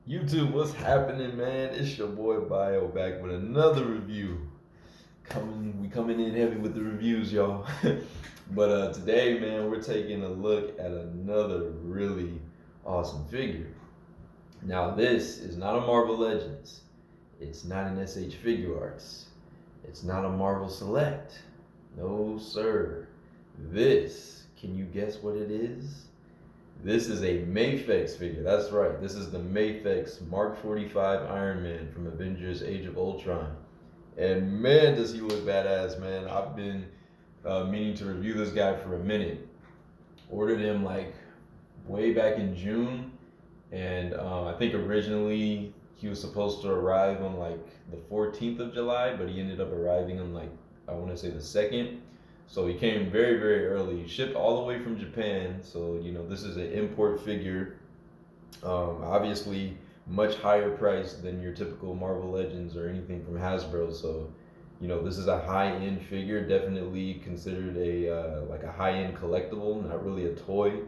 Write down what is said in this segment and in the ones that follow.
YouTube, what's happening, man? It's your boy Bio back with another review. We coming in heavy with the reviews, y'all. But today, man, we're taking a look at another really awesome figure. Now, this is not a Marvel Legends. It's not an SH Figuarts. It's not a Marvel Select. No, sir. This, can you guess what it is? This is a Mayfix figure. That's right. This is the Mayfix Mark 45 Iron Man from Avengers Age of Ultron. And man, does he look badass, man. I've been meaning to review this guy for a minute. Ordered him like way back in June. And I think originally he was supposed to arrive on like the 14th of July, but he ended up arriving on like, I want to say the 2nd. So he came very, very early, shipped all the way from Japan. So, this is an import figure. Obviously, much higher price than your typical Marvel Legends or anything from Hasbro. So, this is a high-end figure, definitely considered like a high-end collectible, not really a toy.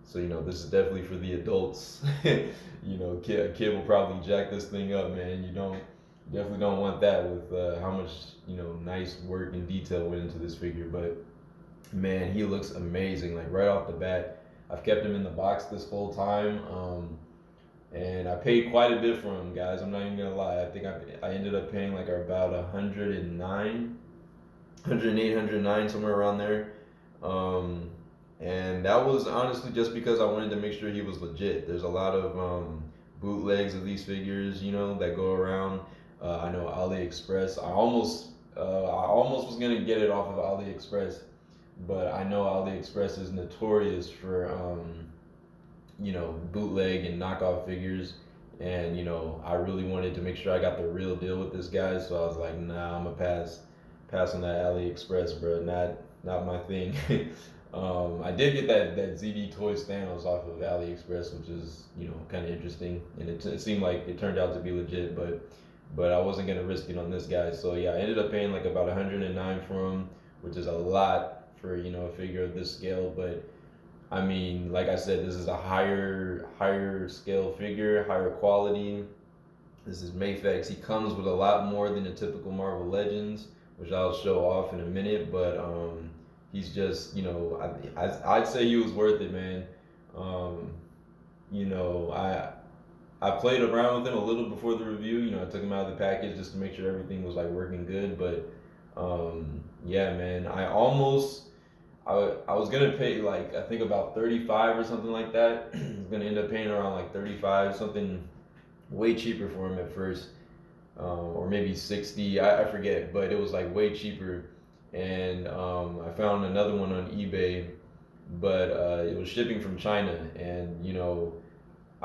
So, this is definitely for the adults. A kid will probably jack this thing up, man. Definitely don't want that with how much nice work and detail went into this figure. But man, he looks amazing. Like right off the bat, I've kept him in the box this whole time, and I paid quite a bit for him, guys. I'm not even gonna lie. I think I ended up paying like about 109, 108, 109, somewhere around there. And that was honestly just because I wanted to make sure he was legit. There's a lot of bootlegs of these figures, that go around. I know AliExpress. I almost was gonna get it off of AliExpress, but I know AliExpress is notorious for bootleg and knockoff figures, and I really wanted to make sure I got the real deal with this guy. So I was like, nah, I'm gonna pass on that AliExpress, bro. Not my thing. I did get that ZD Toys Thanos off of AliExpress, which is kind of interesting, and it seemed like it turned out to be legit, but I wasn't gonna risk it on this guy. So yeah, I ended up paying like about 109 for him, which is a lot for a figure of this scale. But I mean, like I said, this is a higher scale figure, higher quality. This is Mayfix. He comes with a lot more than a typical Marvel Legends, which I'll show off in a minute. But he's just, I'd say he was worth it, man. Um, you know, I played around with him a little before the review. I took him out of the package just to make sure everything was like working good. But yeah, man, I was gonna pay like I think about 35 or something like that. I was gonna end up paying around like 35, something way cheaper for him at first, or maybe 60. I forget, but it was like way cheaper. And I found another one on eBay, but it was shipping from China, and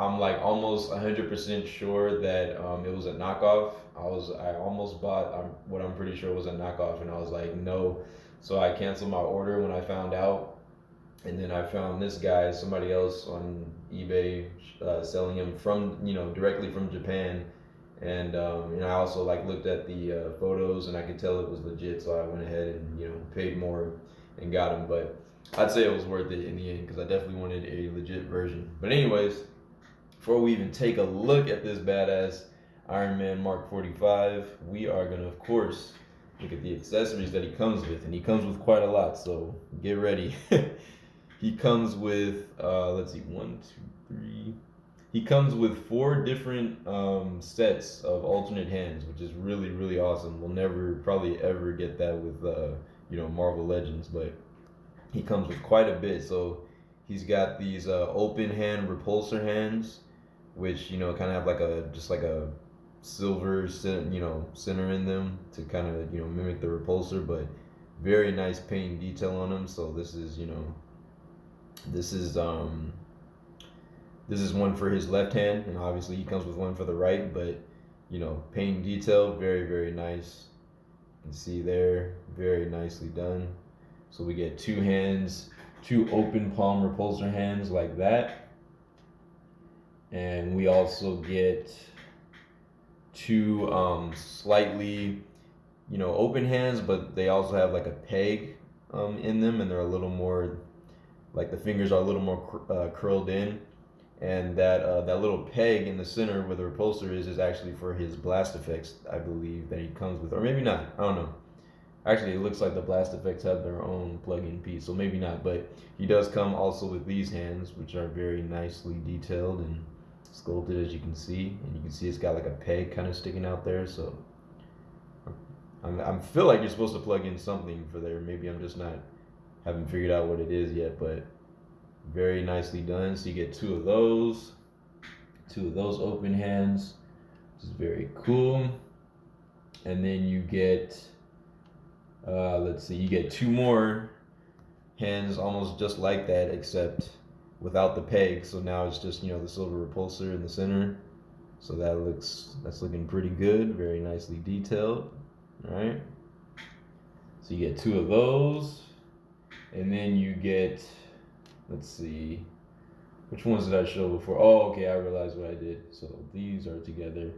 I'm like almost 100% sure that it was a knockoff. I almost bought what I'm pretty sure was a knockoff, and I was like, no. So I canceled my order when I found out, and then I found this guy, somebody else on eBay, selling him from directly from Japan, and I also like looked at the photos, and I could tell it was legit. So I went ahead and paid more and got him. But I'd say it was worth it in the end because I definitely wanted a legit version. But anyways, before we even take a look at this badass Iron Man Mark 45, we are going to, of course, look at the accessories that he comes with. And he comes with quite a lot, so get ready. He comes with, let's see, 1, 2, 3. He comes with 4 different sets of alternate hands, which is really, really awesome. We'll never probably ever get that with, Marvel Legends, but he comes with quite a bit. So he's got these open hand repulsor hands, which kind of have like a silver center in them to kind of mimic the repulsor, but very nice paint detail on them. So this is this is one for his left hand, and obviously he comes with one for the right, but paint detail, very, very nice. You can see there, very nicely done. So we get 2 hands, 2 open palm repulsor hands like that. And we also get 2 slightly open hands, but they also have like a peg in them, and they're a little more like the fingers are a little more curled in. and that little peg in the center where the repulsor is actually for his blast effects, I believe, that he comes with, or maybe not. I don't know. Actually, it looks like the blast effects have their own plug-in piece, so maybe not. But he does come also with these hands, which are very nicely detailed and sculpted, as you can see. And you can see it's got like a peg kind of sticking out there. So I feel like you're supposed to plug in something for there. Maybe I'm just not haven't figured out what it is yet, but very nicely done. So you get two of those open hands, which is very cool. And then you get let's see, you get two more hands almost just like that, except without the peg. So now it's just, you know, the silver repulsor in the center. So that's looking pretty good, very nicely detailed. All right. So you get two of those, and then you get, let's see, which ones did I show before? Oh, okay, I realized what I did. So these are together.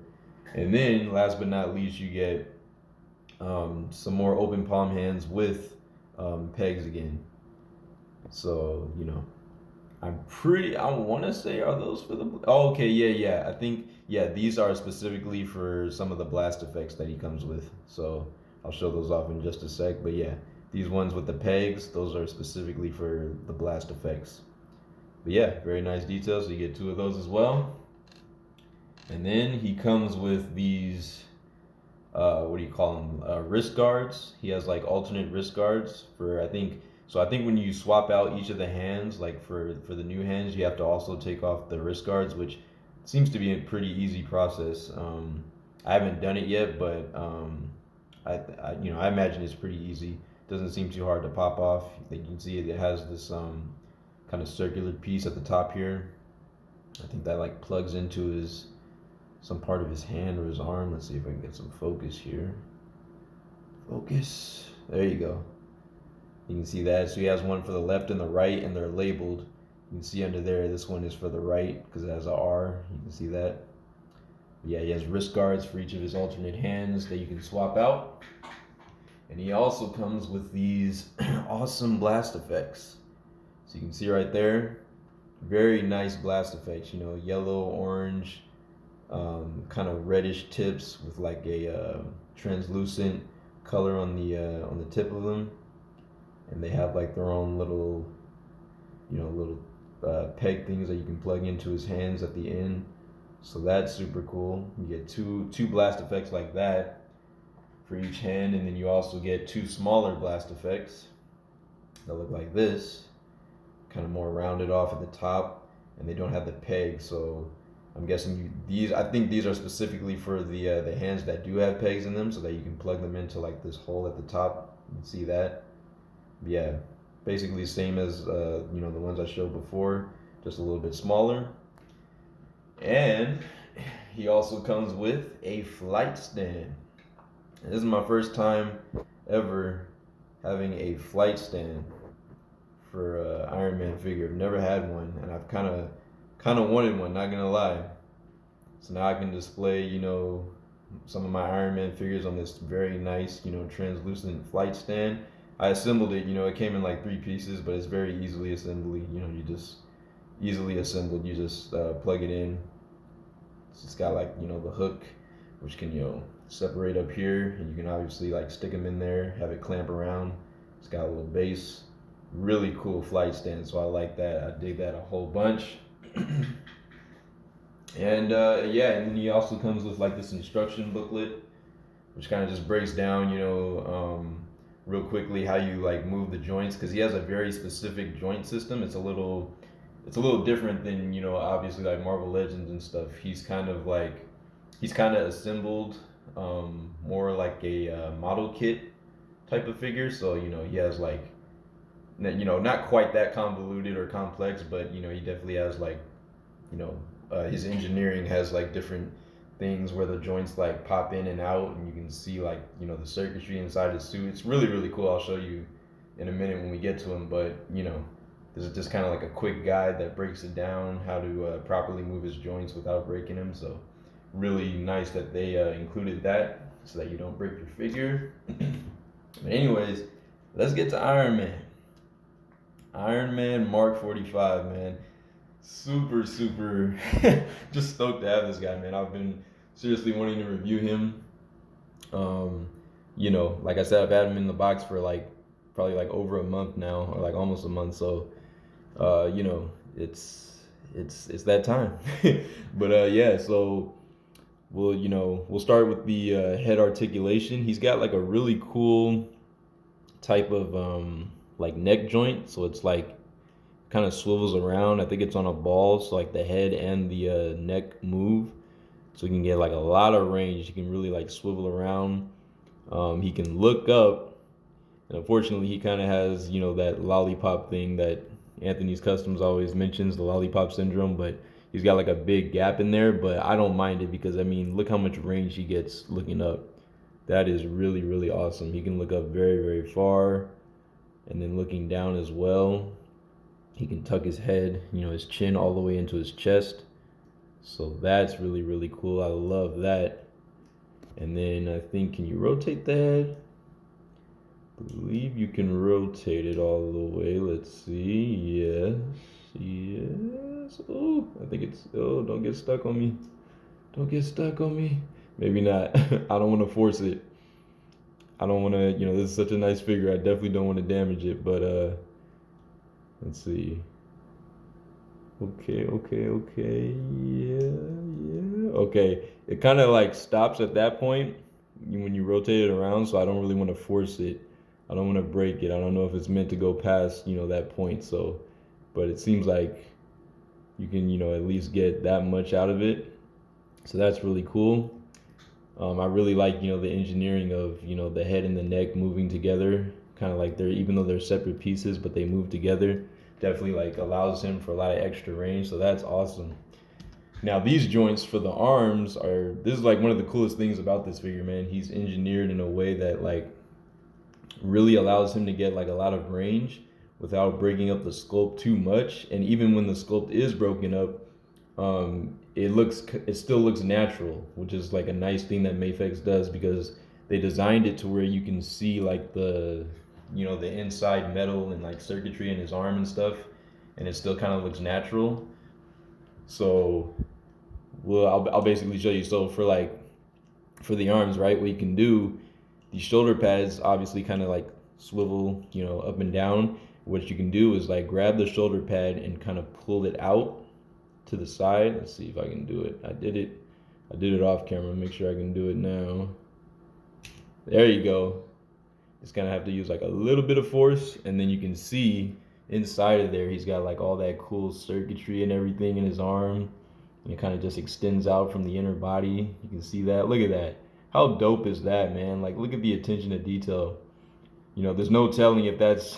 And then last but not least, you get some more open palm hands with pegs again. So, you know, I want to say, are those for the, oh, okay, yeah. I think, yeah, these are specifically for some of the blast effects that he comes with. So I'll show those off in just a sec. But yeah, these ones with the pegs, those are specifically for the blast effects. But yeah, very nice details. So you get two of those as well. And then he comes with these, what do you call them? Wrist guards. He has like alternate wrist guards for, I think when you swap out each of the hands, like for the new hands, you have to also take off the wrist guards, which seems to be a pretty easy process. I haven't done it yet, but I imagine it's pretty easy. Doesn't seem too hard to pop off. You can see it has this kind of circular piece at the top here. I think that like plugs into some part of his hand or his arm. Let's see if I can get some focus here. Focus. There you go. You can see that. So he has one for the left and the right, and they're labeled. You can see under there, this one is for the right because it has an R. You can see that. But yeah, he has wrist guards for each of his alternate hands that you can swap out. And he also comes with these awesome blast effects. So you can see right there, very nice blast effects. You know, yellow, orange, kind of reddish tips with like a translucent color on the tip of them. And they have like their own little peg things that you can plug into his hands at the end. So that's super cool. You get two blast effects like that for each hand, and then you also get two smaller blast effects that look like this, kind of more rounded off at the top, and they don't have the peg. So I'm guessing I think these are specifically for the hands that do have pegs in them, so that you can plug them into like this hole at the top. You can see that. Yeah, basically same as the ones I showed before, just a little bit smaller. And he also comes with a flight stand. And this is my first time ever having a flight stand for Iron Man figure. I've never had one, and I've kind of wanted one, not gonna lie. So now I can display some of my Iron Man figures on this very nice translucent flight stand. I assembled it, it came in like 3 pieces, but it's very easily assembly. You just easily assembled. You just plug it in. It's got like the hook, which can separate up here, and you can obviously like stick them in there, have it clamp around. It's got a little base. Really cool flight stand, so I like that. I dig that a whole bunch. And and then he also comes with like this instruction booklet, which kind of just breaks down real quickly how you like move the joints, because he has a very specific joint system. It's a little different than obviously like Marvel Legends and stuff. He's kind of assembled more like a model kit type of figure. So he has like not quite that convoluted or complex, but he definitely has like his engineering has like different things where the joints like pop in and out, and you can see like the circuitry inside his suit. It's really, really cool. I'll show you in a minute when we get to him, but this is just kind of like a quick guide that breaks it down how to properly move his joints without breaking them. So really nice that they included that so that you don't break your figure. But anyways, let's get to Iron Man. Iron Man Mark 45, man. super just stoked to have this guy, man. I've been seriously wanting to review him. Like I said, I've had him in the box for like probably like over a month now, or like almost a month. So, it's that time. But yeah, so we'll start with the head articulation. He's got like a really cool type of like neck joint, so it's like kind of swivels around. I think it's on a ball, so like the head and the neck move, so you can get like a lot of range. You can really like swivel around. He can look up, and unfortunately, he kind of has that lollipop thing that Anthony's Customs always mentions, the lollipop syndrome. But he's got like a big gap in there. But I don't mind it because I mean, look how much range he gets looking up. That is really awesome. He can look up very far, and then looking down as well. He can tuck his head, his chin all the way into his chest. So that's really cool. I love that. And then I think, can you rotate the head? I believe you can rotate it all the way. Let's see. Yes. Oh, I think it's, oh, don't get stuck on me. Don't get stuck on me. Maybe not. I don't want to force it. I don't want to, this is such a nice figure. I definitely don't want to damage it, but let's see. Okay. Yeah. Okay. It kind of like stops at that point when you rotate it around, so I don't really want to force it. I don't want to break it. I don't know if it's meant to go past, that point. So, but it seems like you can, at least get that much out of it. So that's really cool. I really like, the engineering of, the head and the neck moving together, kind of like they're, even though they're separate pieces, but they move together. Definitely like allows him for a lot of extra range. So that's awesome. Now these joints for the arms this is like one of the coolest things about this figure, man. He's engineered in a way that like really allows him to get like a lot of range without breaking up the sculpt too much. And even when the sculpt is broken up, it still looks natural, which is like a nice thing that Mayfix does, because they designed it to where you can see like the inside metal and like circuitry in his arm and stuff, and it still kind of looks natural. So I'll basically show you. So for the arms, right, what you can do, these shoulder pads obviously kind of like swivel, up and down. What you can do is like grab the shoulder pad and kind of pull it out to the side. Let's see if I can do it. I did it off camera. Make sure I can do it now. There you go. Just gonna have to use like a little bit of force, and then you can see inside of there he's got like all that cool circuitry and everything in his arm, and it kind of just extends out from the inner body. You can see that. Look at that. How dope is that, man? Like, look at the attention to detail. There's no telling if that's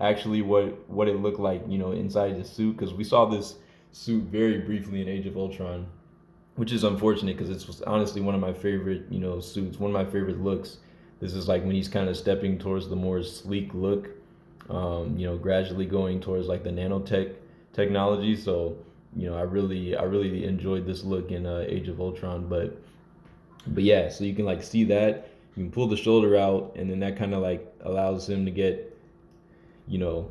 actually what it looked like, inside the suit, because we saw this suit very briefly in Age of Ultron, which is unfortunate because it's honestly one of my favorite, suits, one of my favorite looks. This is like when he's kind of stepping towards the more sleek look, gradually going towards like the nanotech technology. So, I really enjoyed this look in Age of Ultron. But yeah, so you can like see that. You can pull the shoulder out, and then that kind of like allows him to get the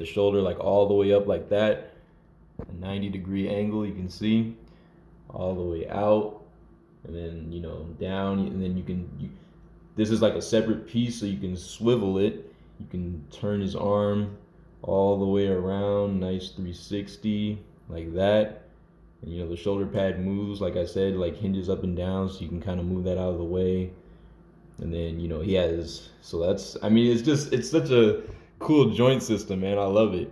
shoulder like all the way up like that, a 90-degree angle. You can see all the way out, and then down, and then this is like a separate piece, so you can swivel it. You can turn his arm all the way around, nice 360 like that. And the shoulder pad moves, like I said, like hinges up and down, so you can kind of move that out of the way. And then he has, so that's, I mean, it's such a cool joint system, man. I love it.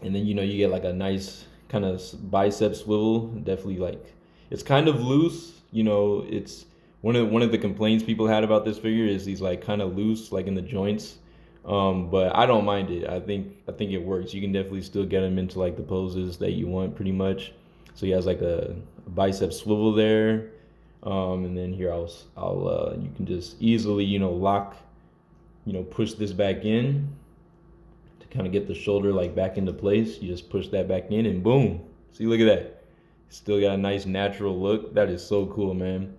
And then you get like a nice kind of bicep swivel. Definitely, like, it's kind of loose. It's one of the complaints people had about this figure is he's like kind of loose, like in the joints. But I don't mind it. I think it works. You can definitely still get him into like the poses that you want, pretty much. So he has like a bicep swivel there. And then here you can just easily lock, push this back in to kind of get the shoulder like back into place. You just push that back in, and boom. See, look at that. Still got a nice natural look. That is so cool, man.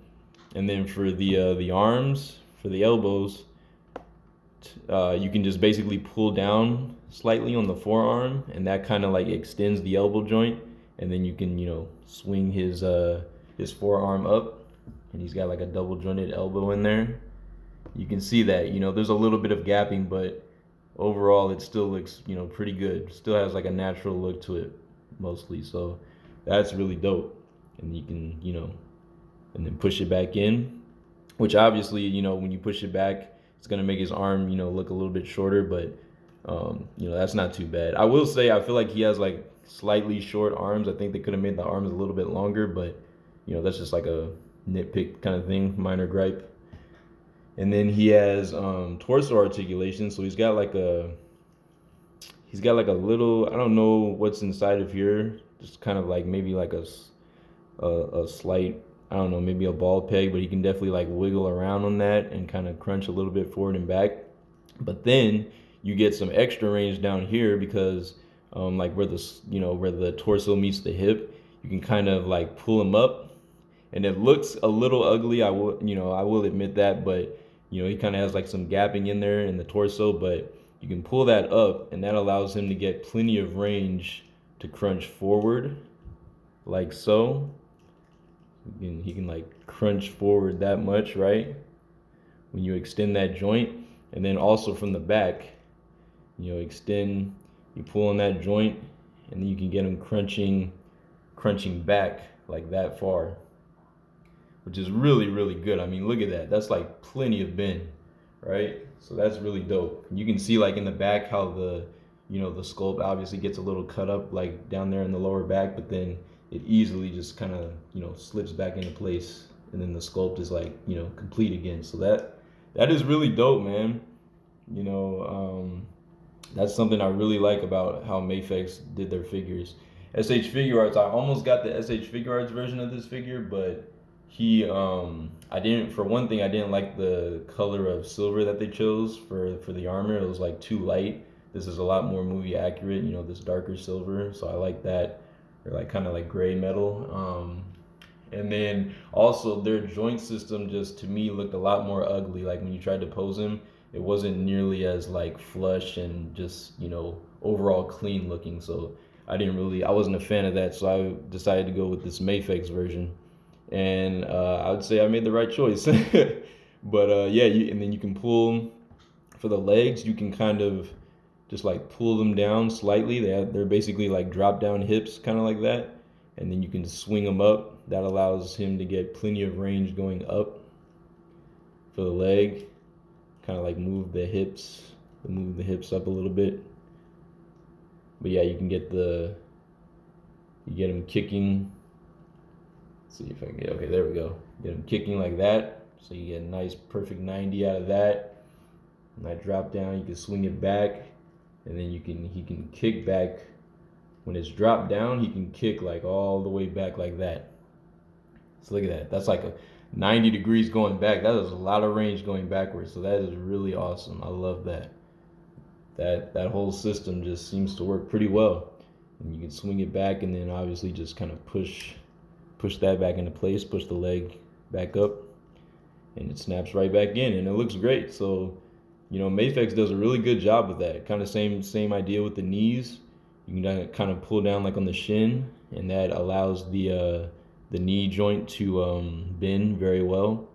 And then for the arms, for the elbows, you can just basically pull down slightly on the forearm, and that kind of like extends the elbow joint, and then you can, you know, swing his forearm up, and he's got like a double jointed elbow in there. You can see that, you know, there's a little bit of gapping, but overall it still looks, you know, pretty good. Still has like a natural look to it mostly. So that's really dope. And you can, you know, and then push it back in, which obviously, you know, when you push it back, it's gonna make his arm, you know, look a little bit shorter, but you know, that's not too bad. I will say I feel like he has like slightly short arms. I think they could have made the arms a little bit longer, but you know, that's just like a nitpick kind of thing, minor gripe. And then he has torso articulation, so he's got like a little, I don't know what's inside of here, just kind of like maybe like a slight, I don't know, maybe a ball peg, but he can definitely like wiggle around on that and kind of crunch a little bit forward and back. But then you get some extra range down here because like where the, you know, where the torso meets the hip, you can kind of like pull him up, and it looks a little ugly. I will, you know, I will admit that, but you know, he kind of has like some gapping in there in the torso, but you can pull that up, and that allows him to get plenty of range to crunch forward, like so. He can like crunch forward that much, right? When you extend that joint, and then also from the back, you know, extend, you pull on that joint, and then you can get him crunching back like that far, which is really, really good. I mean, look at that. That's like plenty of bend, right? So that's really dope. You can see like in the back how the, you know, the sculpt obviously gets a little cut up like down there in the lower back, but then it easily just kind of, you know, slips back into place, and then the sculpt is like, you know, complete again. So that is really dope, man. You know, that's something I really like about how Mayfix did their figures. SH Figuarts, I almost got the SH Figuarts version of this figure, but he I didn't, for one thing, I didn't like the color of silver that they chose for the armor. It was like too light. This is a lot more movie accurate, you know, this darker silver, so I like that. Or like kind of like gray metal. And then also their joint system just to me looked a lot more ugly. Like when you tried to pose him, it wasn't nearly as like flush and just, you know, overall clean looking. So I wasn't a fan of that. So I decided to go with this Mayfix version, and I would say I made the right choice. But yeah, and then you can pull for the legs. You can kind of just like pull them down slightly. They're basically like drop down hips, kind of like that, and then you can swing them up. That allows him to get plenty of range going up for the leg. Kind of like move the hips up a little bit. But yeah, you get him kicking. Let's see if I can get, okay, there we go. Get him kicking like that. So you get a nice perfect 90 out of that. And that drop down, you can swing it back, and then he can kick back. When it's dropped down, he can kick like all the way back like that. So look at that. That's like a 90 degrees going back. That is a lot of range going backwards. So that is really awesome. I love that. That whole system just seems to work pretty well. And you can swing it back, and then obviously just kind of push that back into place, push the leg back up, and it snaps right back in, and it looks great. So, you know, Mayfix does a really good job with that. Kind of same idea with the knees. You can kind of pull down like on the shin, and that allows the knee joint to bend very well.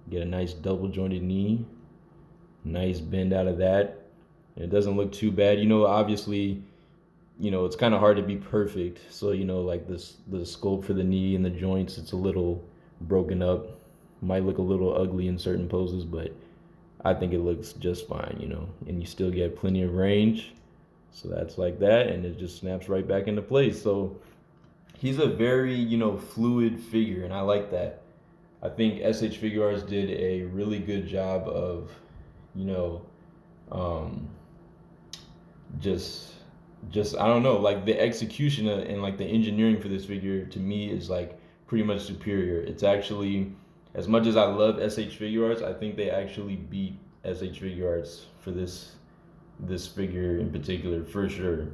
Get a nice double jointed knee, nice bend out of that. And it doesn't look too bad. You know, obviously, you know, it's kind of hard to be perfect. So, you know, like the sculpt for the knee and the joints, it's a little broken up. Might look a little ugly in certain poses, but I think it looks just fine, you know, and you still get plenty of range. So that's like that, and it just snaps right back into place. So he's a very, you know, fluid figure, and I like that. I think SH Figuarts did a really good job of, you know, just I don't know, like the execution and like the engineering for this figure to me is like pretty much superior. It's actually, as much as I love SH Figuarts, I think they actually beat SH Figuarts for this figure in particular, for sure.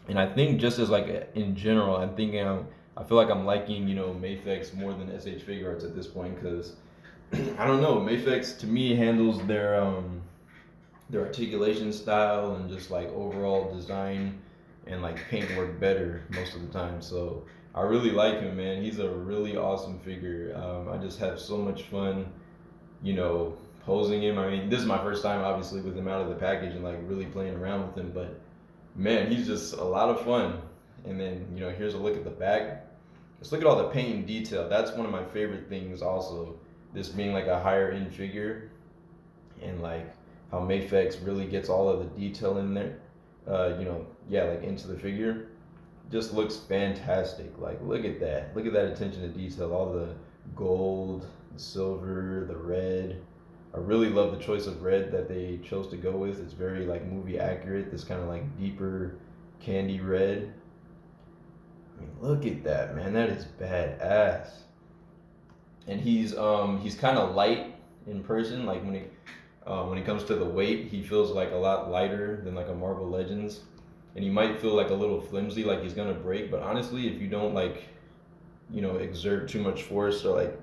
And I think just as like in general, I'm thinking I feel like I'm liking, you know, Mayfix more than SH Figuarts at this point, because I don't know, Mayfix to me handles their articulation style and just like overall design and like paintwork better most of the time. So I really like him, man. He's a really awesome figure. I just have so much fun, you know, posing him. I mean, this is my first time obviously with him out of the package and like really playing around with him, but man, he's just a lot of fun. And then, you know, here's a look at the back. Let's look at all the paint and detail. That's one of my favorite things also. This being like a higher end figure and like how Mayfix really gets all of the detail in there. You know, yeah, like into the figure. Just looks fantastic. Like look at that. Look at that attention to detail. All the gold, the silver, the red. I really love the choice of red that they chose to go with. It's very like movie accurate. This kind of like deeper candy red. I mean, look at that, man. That is badass. And he's kind of light in person. Like when it comes to the weight, he feels like a lot lighter than like a Marvel Legends. And he might feel like a little flimsy, like he's gonna break. But honestly, if you don't like, you know, exert too much force or like,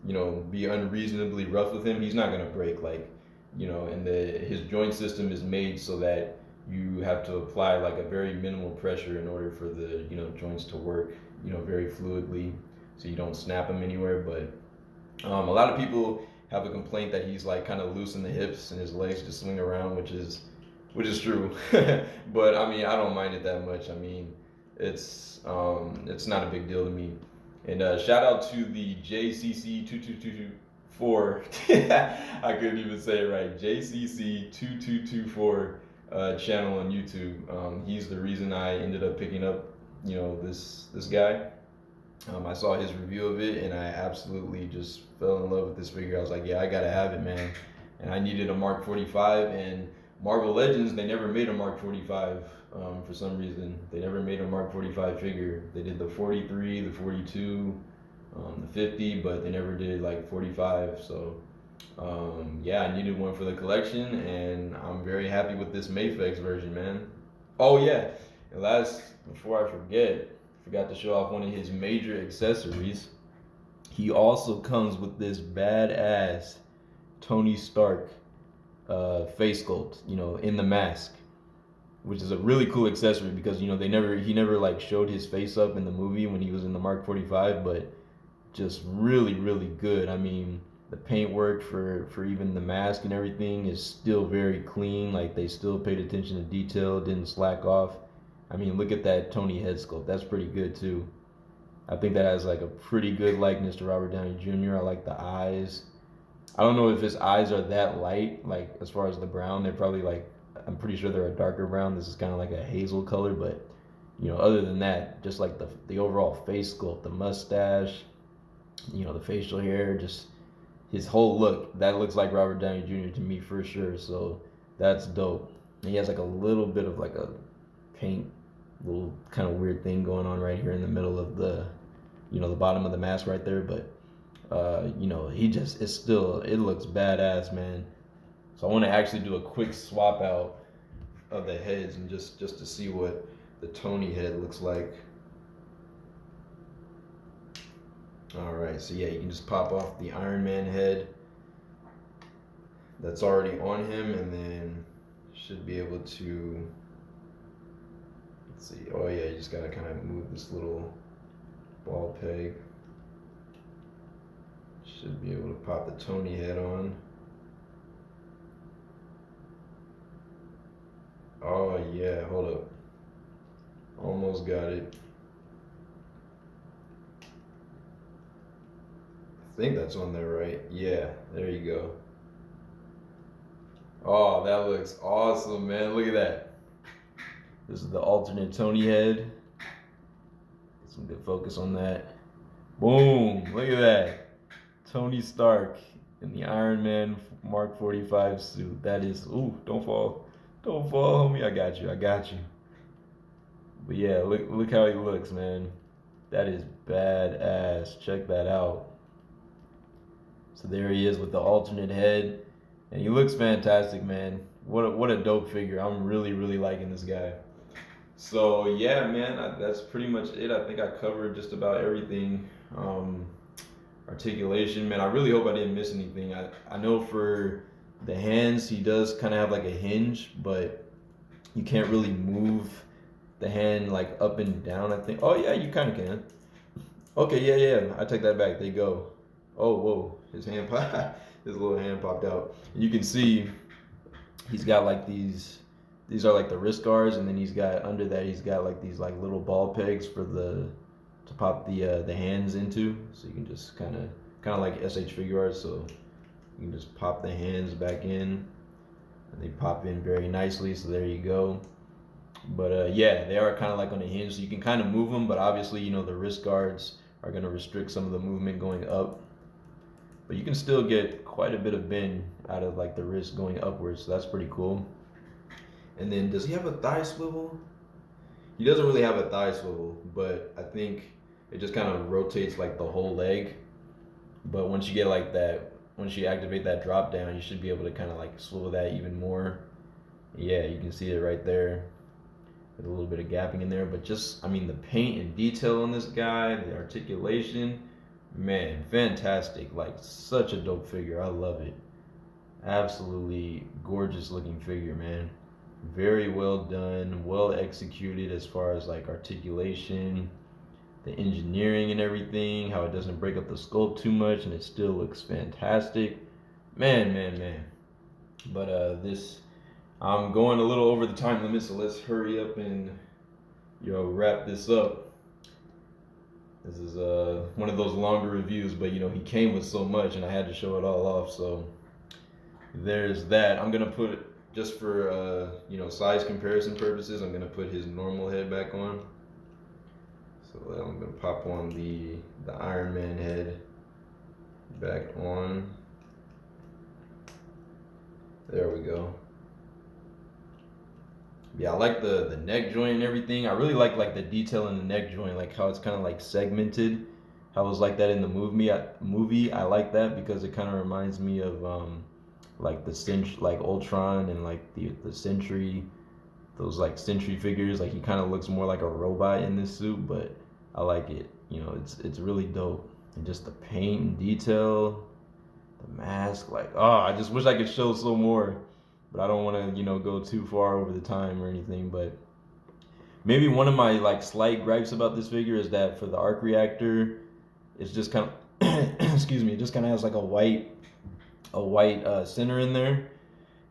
you know, be unreasonably rough with him, he's not gonna break. Like, you know, and his joint system is made so that you have to apply like a very minimal pressure in order for the, you know, joints to work, you know, very fluidly, so you don't snap them anywhere. But a lot of people have a complaint that he's like kind of loose in the hips and his legs just swing around, which is true. But I mean, I don't mind it that much. I mean, it's not a big deal to me. And shout out to the JCC2224. I couldn't even say it right. JCC2224 channel on YouTube. He's the reason I ended up picking up, you know, this guy. I saw his review of it and I absolutely just fell in love with this figure. I was like, yeah, I gotta have it, man. And I needed a Mark 45, and Marvel Legends, they never made a Mark 45 for some reason. They never made a Mark 45 figure. They did the 43, the 42, the 50, but they never did like 45. So yeah, I needed one for the collection, and I'm very happy with this Mayfix version, man. Oh yeah, and before I forgot to show off one of his major accessories. He also comes with this badass Tony Stark face sculpt, you know, in the mask, which is a really cool accessory because, you know, he never like showed his face up in the movie when he was in the Mark 45, but just really good. I mean, the paintwork for even the mask and everything is still very clean. Like they still paid attention to detail, didn't slack off. I mean, look at that Tony head sculpt. That's pretty good too. I think that has like a pretty good likeness to Robert Downey Jr. I like the eyes. I don't know if his eyes are that light, like as far as the brown. They're probably like, I'm pretty sure they're a darker brown. This is kind of like a hazel color, but you know, other than that, just like the overall face sculpt, the mustache, you know, the facial hair, just his whole look, that looks like Robert Downey Jr. to me for sure. So that's dope. And he has like a little bit of like a paint, little kind of weird thing going on right here in the middle of the, you know, the bottom of the mask right there. But you know, it looks badass, man. So I want to actually do a quick swap out of the heads and just to see what the Tony head looks like. All right, so yeah, you can just pop off the Iron Man head that's already on him, and then should be able to, let's see, oh yeah, you just gotta kind of move this little ball peg. Should be able to pop the Tony head on. Oh yeah, hold up. Almost got it. I think that's on there, right? Yeah, there you go. Oh, that looks awesome, man. Look at that. This is the alternate Tony head. Get some good focus on that. Boom, look at that. Tony Stark in the Iron Man Mark 45 suit. That is, ooh, don't fall. Don't fall, homie. I got you. But yeah, look how he looks, man. That is badass. Check that out. So there he is with the alternate head. And he looks fantastic, man. What a dope figure. I'm really liking this guy. So yeah, man, that's pretty much it. I think I covered just about everything. Articulation, man. I really hope I didn't miss anything. I know for The hands, he does kind of have like a hinge, but you can't really move the hand like up and down, I think. Oh yeah, you kind of can. Okay, yeah, I take that back. They go. Oh, whoa, his hand pop, his little hand popped out. You can see he's got like these are like the wrist guards, and then he's got under that he's got like these like little ball pegs for the to pop the hands into. So you can just kind of like SH figuarts. So you can just pop the hands back in, and they pop in very nicely. So there you go. But yeah, they are kind of like on a hinge, so you can kind of move them. But obviously, you know, the wrist guards are going to restrict some of the movement going up. But you can still get quite a bit of bend out of like the wrist going upwards. So that's pretty cool. And then, does he have a thigh swivel? He doesn't really have a thigh swivel, but I think it just kind of rotates like the whole leg. But once you get like that, once you activate that drop down, you should be able to kind of like swivel that even more. Yeah, you can see it right there. With a little bit of gapping in there, but just, I mean, the paint and detail on this guy, the articulation, man, fantastic. Like, such a dope figure. I love it. Absolutely gorgeous looking figure, man. Very well done, well executed as far as like articulation, the engineering and everything, how it doesn't break up the sculpt too much and it still looks fantastic. Man. But this, I'm going a little over the time limit, so let's hurry up and wrap this up. This is one of those longer reviews, but he came with so much and I had to show it all off. So there's that. I'm gonna put, just for size comparison purposes, I'm gonna put his normal head back on. So I'm gonna pop on the Iron Man head back on. There we go. Yeah, I like the neck joint and everything. I really like the detail in the neck joint, like how it's kind of like segmented. How it was like that in the movie. I like that because it kind of reminds me of like like Ultron and like the Sentry, those like Sentry figures. Like he kind of looks more like a robot in this suit, but I like it. It's really dope. And just the paint and detail, the mask, like, oh, I just wish I could show some more. But I don't want to, go too far over the time or anything. But maybe one of my like slight gripes about this figure is that for the arc reactor, it's just kind of, excuse me, it just kind of has like a white center in there.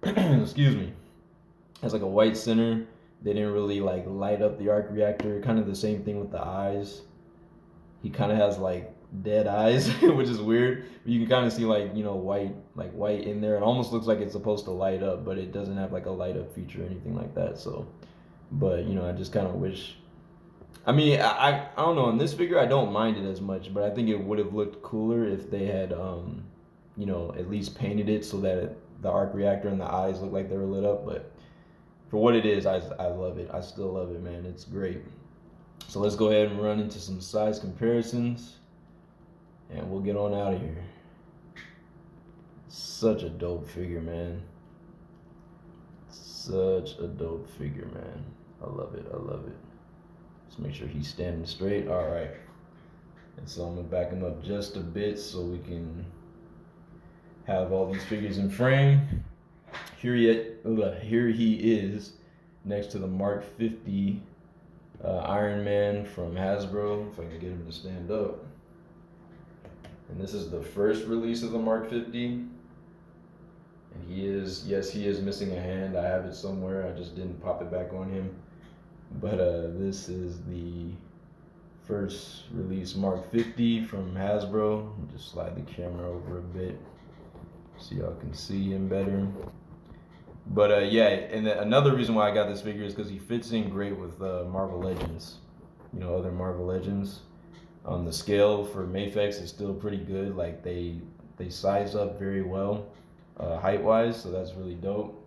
Excuse me, it has like a white center. They didn't really like light up the arc reactor. Kind of the same thing with the eyes. He kind of has like dead eyes, which is weird. But you can kind of see like white in there. It almost looks like it's supposed to light up, but it doesn't have like a light up feature or anything like that. So, but I just kind of wish. I mean, I don't know. On this figure, I don't mind it as much, but I think it would have looked cooler if they had at least painted it so that the arc reactor and the eyes look like they were lit up. But for what it is, I love it. I still love it, man. It's great. So let's go ahead and run into some size comparisons. And we'll get on out of here. Such a dope figure, man. Such a dope figure, man. I love it. Let's make sure he's standing straight. All right. And so I'm going to back him up just a bit so we can have all these figures in frame. Here he is next to the Mark 50 Iron Man from Hasbro. If I can get him to stand up. And this is the first release of the Mark 50. And he is missing a hand. I have it somewhere. I just didn't pop it back on him. But this is the first release Mark 50 from Hasbro. I'll just slide the camera over a bit so y'all can see him better. But yeah, and another reason why I got this figure is because he fits in great with Marvel Legends. Other Marvel Legends. The scale for Mayfix is still pretty good. Like they size up very well, height wise, so that's really dope.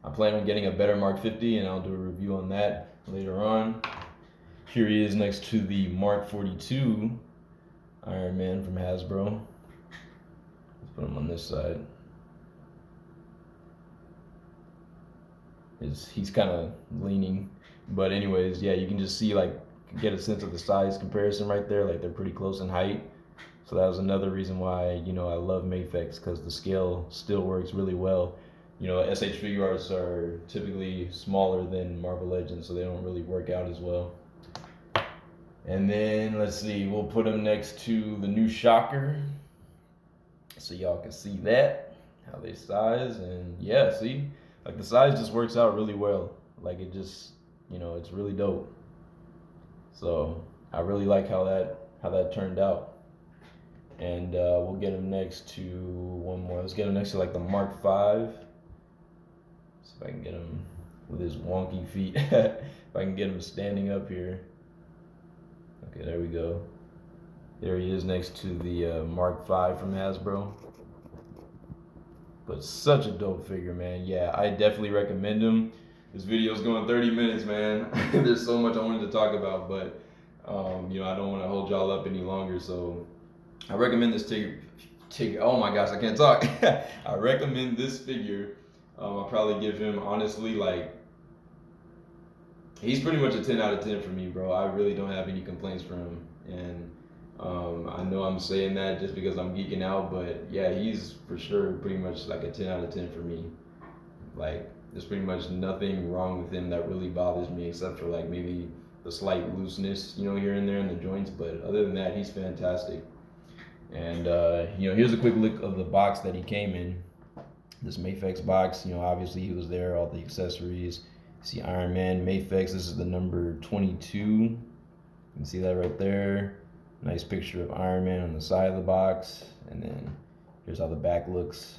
I plan on getting a better Mark 50, and I'll do a review on that later on. Here he is next to the Mark 42 Iron Man from Hasbro. Let's put him on this side. He's kind of leaning, but anyways, yeah, you can just see get a sense of the size comparison right there. Like they're pretty close in height. So that was another reason why, you know, I love Mayfix, because the scale still works really well. You know, SH figuarts are typically smaller than Marvel Legends, so they don't really work out as well. And then let's see, we'll put them next to the new Shocker, so y'all can see that, how they size. And yeah, see, like the size just works out really well. Like it just, you know, it's really dope. So I really like how that turned out. And we'll get him next to one more. Let's get him next to like the Mark V. See if I can get him with his wonky feet. If I can get him standing up here. Okay, there we go. There he is next to the Mark V from Hasbro. But such a dope figure, man. Yeah, I definitely recommend him. This video's going 30 minutes, man. There's so much I wanted to talk about, but you know, I don't want to hold y'all up any longer. So I recommend this figure. Oh my gosh, I can't talk. I recommend this figure. I'll probably give him, honestly, like, he's pretty much a 10 out of 10 for me, bro. I really don't have any complaints for him. And I know I'm saying that just because I'm geeking out, but yeah, he's for sure pretty much like a 10 out of 10 for me. Like, there's pretty much nothing wrong with him that really bothers me, except for like maybe the slight looseness, you know, here and there in the joints. But other than that, he's fantastic. And you know, here's a quick look of the box that he came in. This Mafex box, you know, obviously he was there, all the accessories. See Iron Man, Mafex, this is the number 22. You can see that right there. Nice picture of Iron Man on the side of the box. And then here's how the back looks.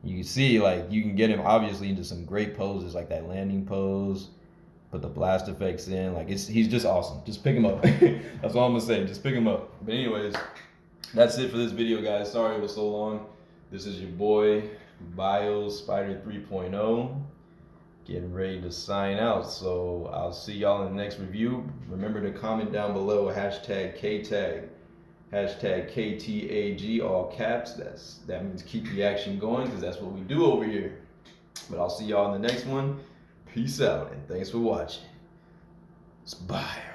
You can see, like, you can get him obviously into some great poses, like that landing pose. Put the blast effects in. Like, he's just awesome. Just pick him up. That's all I'm gonna say. Just pick him up. But anyways, that's it for this video, guys. Sorry it was so long. This is your boy, Bios Spider 3.0. Getting ready to sign out. So I'll see y'all in the next review. Remember to comment down below hashtag KTAG. Hashtag KTAG, all caps. That means keep the action going, because that's what we do over here. But I'll see y'all in the next one. Peace out, and thanks for watching. It's Bios.